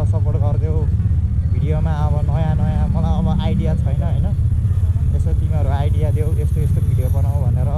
Support गरिदेऊ भिडियोमा। अब नयाँ नयाँ मलाई अब आइडिया छैन होइन, यसो तिमीहरू आइडिया देऊ यस्तो यस्तो भिडियो बनाऊ भनेर,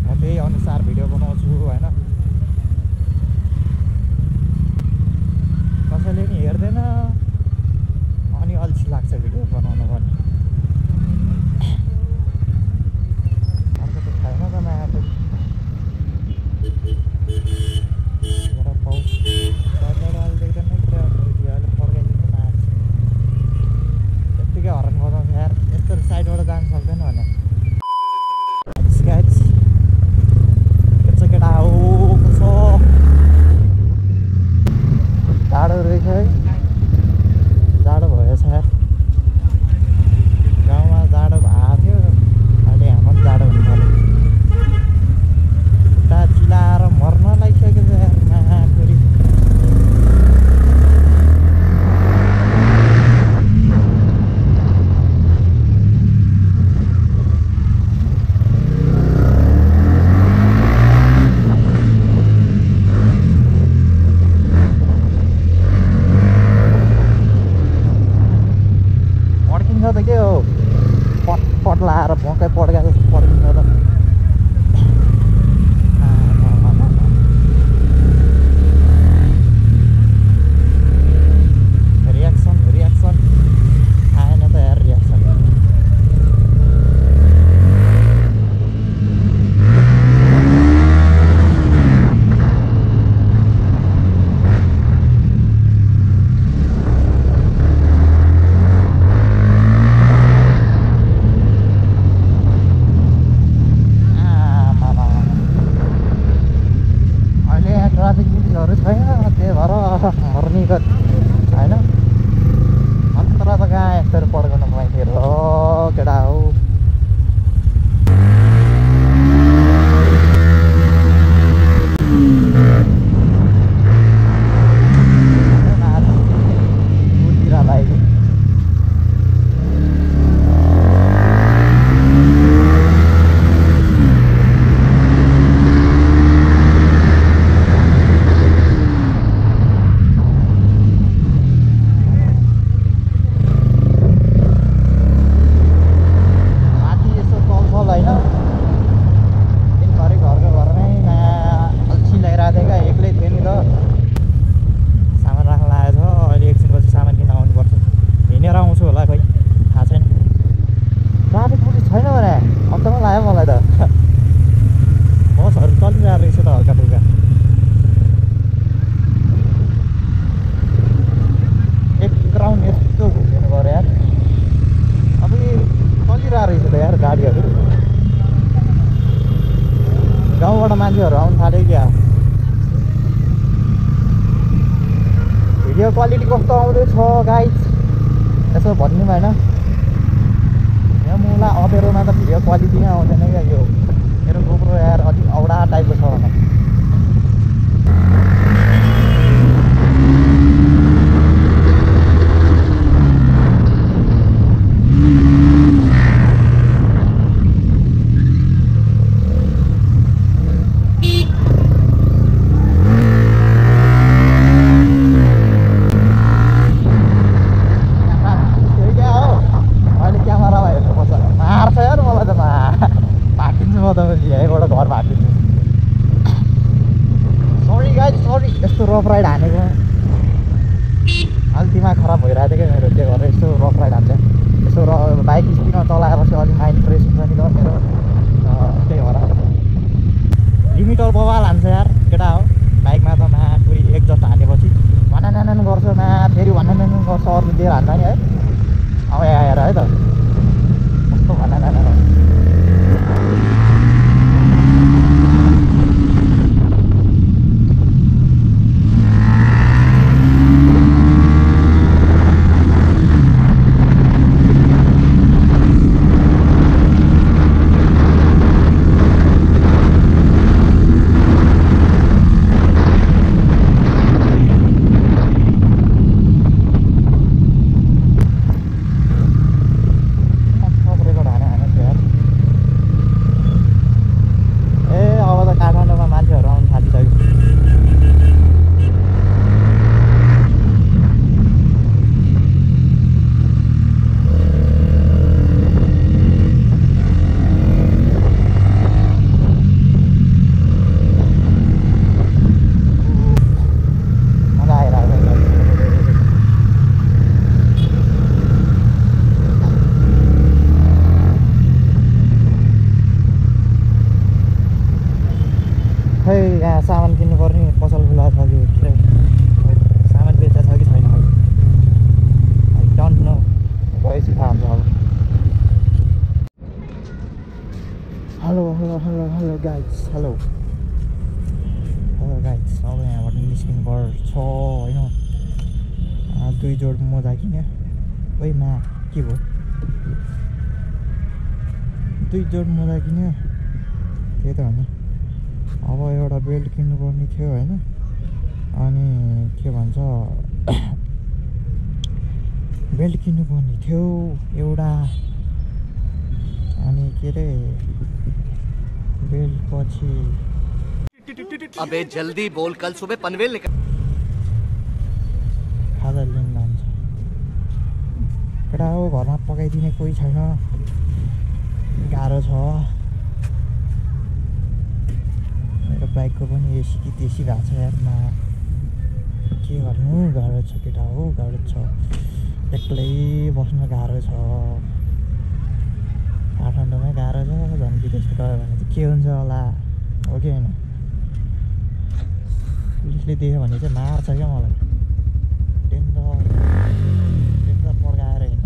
म त्यही अनुसार भिडियो बनाउँछु होइन। कसैले नि हेर्दैन अनि अल्छी लाग्छ भिडियो बनाउनु पनि। अर्को त छैन त नयाँ पनि पाउँछ देख्दैन भिडियोले फर्काइदिनु न यत्तिकै हरन बजाउँछ यार, यस्तो साइडबाट जानु सक्दैन भने स्केच केटा हो कसो जाडो रहेछ है, जाडो भएछ यार। गाउँमा जाडो भएको थियो, अहिले हाम्रो पनि जाडो हुनु थाल्यो। खुट्टा चिलाएर मर्न लागिसकेको छ यार महाखेरि। त के हो पट लाएर भोकै पड्का जस्तो पड्किन्छ त। रियाक्सन रियाक्सन आएन त यार रियाक्सन। ट्राफिक पुलिसहरू छैन, त्यही भएर मर्नीको होइन। अन्तर त कहाँ यस्तोहरू पड्काउनु पाइन्थ्यो र केटा हो। गाउँबाट मान्छेहरू आउनु थाल्यो क्या। भिडियो क्वालिटी कस्तो आउँदैछ गाइस यसो भनिदिउँ होइन। यहाँ मुला अँधेरोमा त भिडियो क्वालिटी नै आउँदैन क्या। यो मेरो गोप्रो यार अलिक औडा टाइपको छ होला। यहीँबाट घर भागिदिन्छु। सरी गाइस सरी, यस्तो रफ राइड हानेको अलिक दिमाग खराब भइरहेको थियो क्या मेरो। त्यो गरेर यस्तो रफ राइड हान्छ, यसो बाइक स्पिडमा चलाएपछि अलिक माइन्ड फ्रेस हुन्छ नि त मेरो। त्यही भएर लिमिटर बवाल हान्छ यार केटा हो। बाइकमा त पुरी एकजस्ट हालेपछि भनानान गर्छ फेरि भनानान गर्छ, अर्को दिएर हान्छ नि है। अब आएर है त कस्तो भनानान गाइड्स हेलो गाइड्स अब यहाँबाट निस्किनु पर्छ होइन 2 जोड मोजा किन्यो ओइ मा के भयो 2 जोड मोजा किन्यो त्यही त हो नि अब एउटा बेल्ट किन्नुपर्ने थियो होइन अनि के भन्छ बेल्ट किन्नुपर्ने थियो एउटा अनि के रे बेल्ट पछि अबे जल्दी बोल कल सुबह पनवेल निकल खाजा लिन लान्छ केटा हो घरमा पकाइदिने कोही छैन गाह्रो छ मेरो बाइकको पनि एसी कि तेसी भएको छ यारमा के गर्नु गाह्रो छ केटा हो गाह्रो छ एक्लै बस्न गाह्रो छ काठमाडौँमै गाह्रो छ झन् विदेशमा गयो भने चाहिँ के हुन्छ होला हो कि होइन पुलिसले देख्यो भने चाहिँ मार्छ क्या मलाई डेन्जर पड्काएर हिँड्नु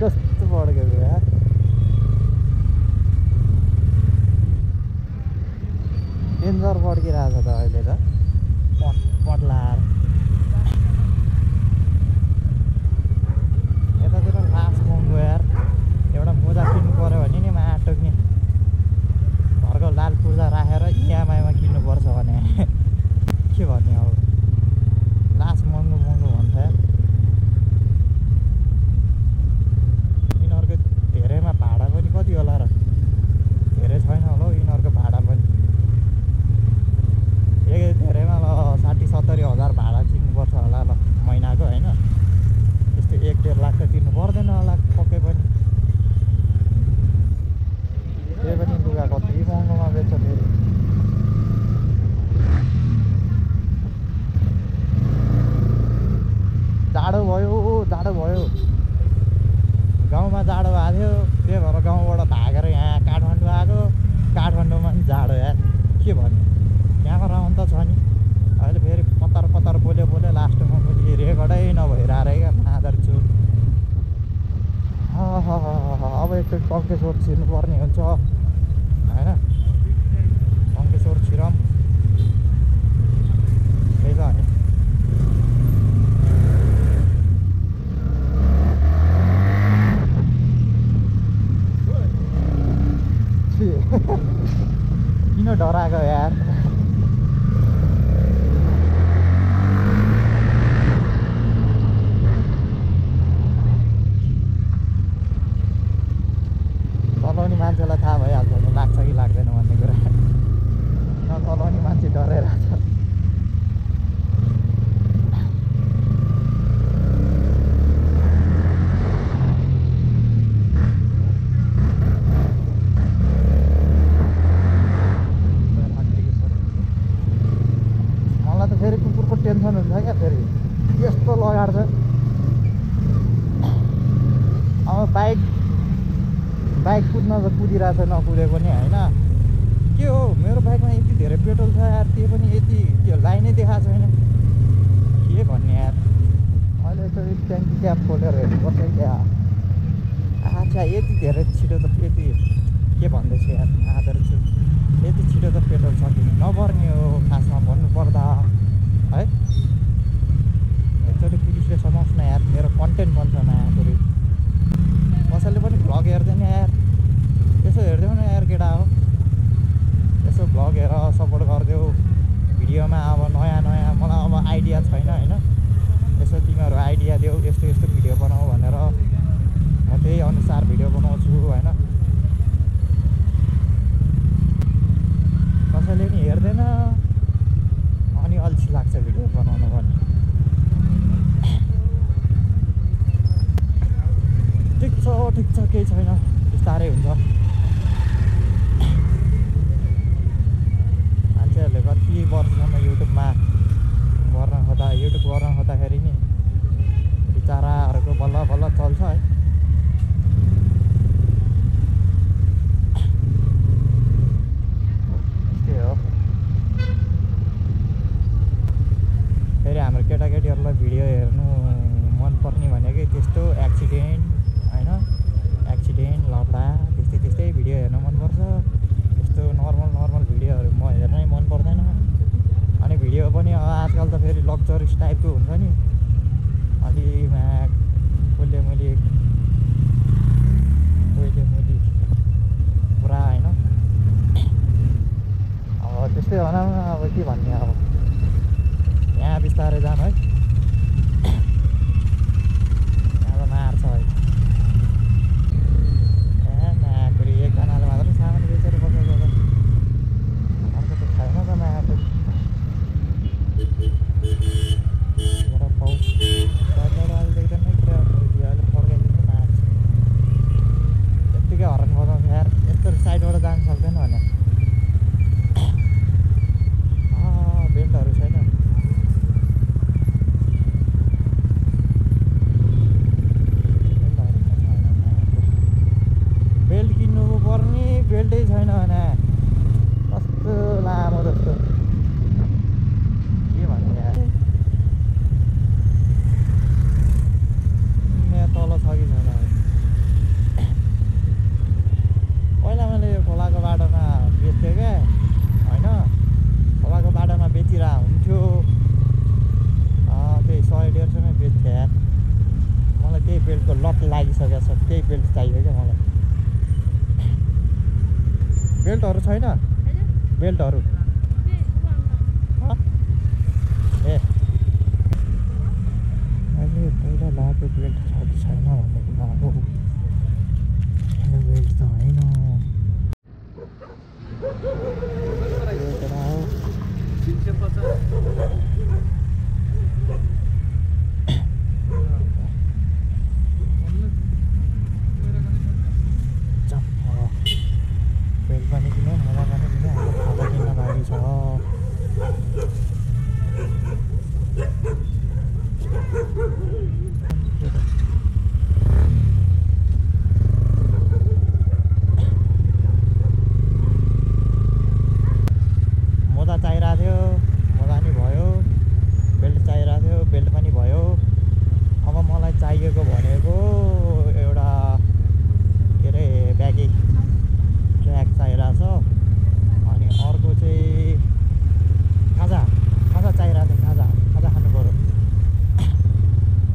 कस्तो पड्केको यार डेन्जर पड्किरहेछ त अहिले त पट लाएर यतातिर लास्ट महँगो यार एउटा मोजा किन्नु पऱ्यो भने नि माटोक नि घरको लाल पूर्जा राखेर इएमआईमा किन्नुपर्छ भने के भन्ने अब लास्ट महँगो भन्छ यार यिनीहरूको धेरैमा भाडा पनि कति होला र धेरै छैन होला हौ यिनीहरूको भाडा पनि धेरैमा ल 60-70 हजार भाडा तिर्नुपर्छ होला ल महिनाको होइन त्यस्तो 1-1.5 लाख त तिर्नु पर्दैन होला पक्कै पनि त्यही पनि लुगा कति महँगोमा बेच्छ फेरि जाडो भयो गाउँमा जाडो भएको थियो त्यही भएर गाउँबाट भागेर यहाँ काठमाडौँ आएको काठमाडौँमा पनि जाडो यार के भन्ने यहाँको राउन्ड त छ नि अहिले फेरि पत्तर बोल्यो लास्टमा पनि रेकर्डै नभइरहेको क्या मादर छु अब एकचोटि टङ्केश्वर छिर्नुपर्ने हुन्छ होइन टङ्केश्वर छिरौँ त्यही त अनि किन डराएको यार चलाउने मान्छेलाई थाहा भइहाल्छ नि लाग्छ कि लाग्दैन भन्ने कुरा नचलाउने मान्छे डराइरहेको छ फेरि कुकुरको टेन्सन हुन्छ क्या फेरि यस्तो लगाएर चाहिँ अब बाइक कुद्न त कुदिरहेको छ नकुदे पनि होइन के हो मेरो बाइकमा यति धेरै पेट्रोल छ यार त्यो पनि यति त्यो लाइनै देखाएको छैन के भन्ने यार अहिले यसरी ट्याङ्की क्याप खोलेर हेर्नुपर्छ क्या अच्छा यति धेरै छिटो त यति के भन्दैछु यार आदर छु यति छिटो त पेट्रोल सकिनु नपर्ने हो खासमा भन्नुपर्दा है एकचोटि पुलिसले समाउँछ न यार मेरो कन्टेन्ट बन्छ नयाँ कसैले पनि भ्लग हेर्दैन यार यसो हेरिदेऊ न यार केटा हो यसो भ्लग हेर सपोर्ट गरिदेऊ भिडियोमा अब नयाँ मलाई अब आइडिया छैन होइन यसो तिमीहरू आइडिया देऊ यस्तो भिडियो बनाऊ भनेर म त्यही अनुसार भिडियो बनाउँछु होइन कसैले नि हेर्दैन अनि अल्छी लाग्छ भिडियो बनाउनु पनि ठिक छ केही छैन बिस्तारै हुन्छ मान्छेहरूले कति वर्षसम्म युट्युब गर्न खोज्दाखेरि नि बिचराहरूको बल्ल टाइपको हुन्छ नि अलि कोहीले मैले पुरा होइन अब त्यस्तै भनौँ न अब के भन्ने अब यहाँ बिस्तारै जानु है यहाँ त मार्छ है नयाँकुरी एकजनाले मात्रै सामान बेचेर बसेको त अर्को त छैन त नयाँकुरी पाउँ अहिले देख्दैन पुरा अहिले पड्काइदिनु मार्छ यत्तिकै हर्न बजाउँछ यार यस्तो साइडबाट जानु सक्दैन भने बेल्टहरू छैन बेल्ट किन्नु पर्ने बेल्टै छैन भने कस्तो लामो जस्तो के भन्ने यार यहाँ तल छ कि छैन पहिला मैले यो खोलाको बाटोमा बेच्थेँ क्या होइन खोलाको बाटोमा बेचिरहेको हुन्थ्यो त्यही 100-150मै बेच्थेँ यार मलाई त्यही बेल्टको लत लागिसकेको छ त्यही बेल्ट चाहियो क्या मलाई बेल्टहरू छैन बेल्टहरू ए अहिले पहिला लगाएको बेल्ट छ कि छैन भन्ने कुरा हो बेल्ट त होइन बेल्ट पनि किन्यो मोजा पनि किन्यो हाम्रो खाजा किन्न बाँकी छ मोजा चाहिरहेको थियो मोजा नि भयो बेल्ट चाहिरहेको थियो बेल्ट पनि भयो अब मलाई चाहिएको भनेको एउटा के अरे ब्यागी ट्र्याक चाहिरहेको छ अनि अर्को चाहिँ खाजा चाहिरहेको थियो खाजा खानु पऱ्यो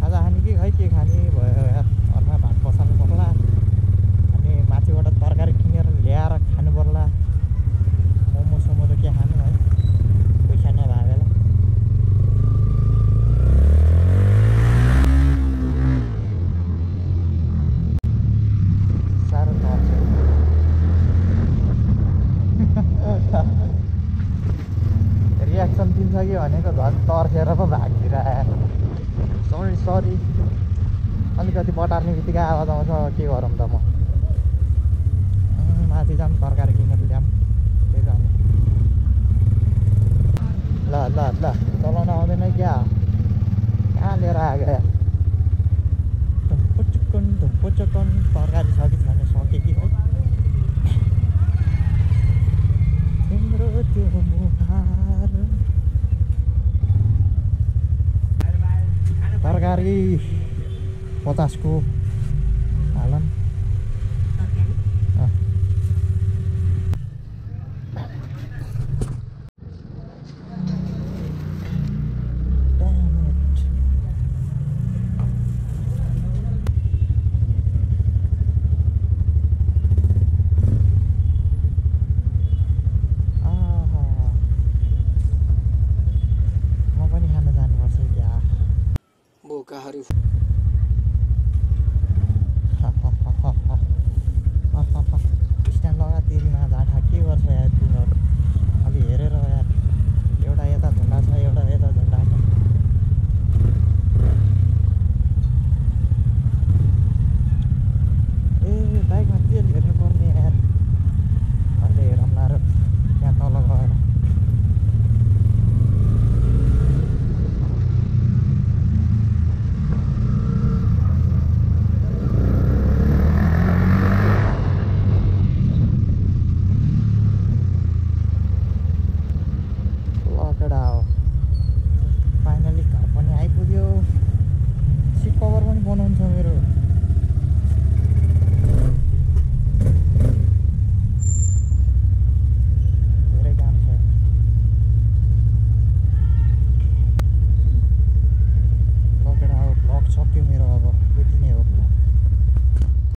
खाजा खाने कि खै के खाने भयो यार घरमा भात बसाल्नु पर्ला अनि माथिबाट तरकारी किनेर ल्याएर खानु पर्ला मोमो सोमो त के खानु है पैसा नभए बेला साह्रो पर्छ रियाक्सन दिन्छ कि भनेको झन् तर्सेर पो भागिदिरहेको सरी अलिकति बटार्ने बित्तिकै आवाज आउँछ के गरौँ त म माथि जाऊँ तरकारी किनेर ल्याऊँ त्यही जाने ल चलाउन आउँदैन क्या कहाँ लिएर आएको या धुम्पो चुक्कन तरकारी छ कि छैन सके कि है तिम्रो त्यो मुहार तरकारी 50 को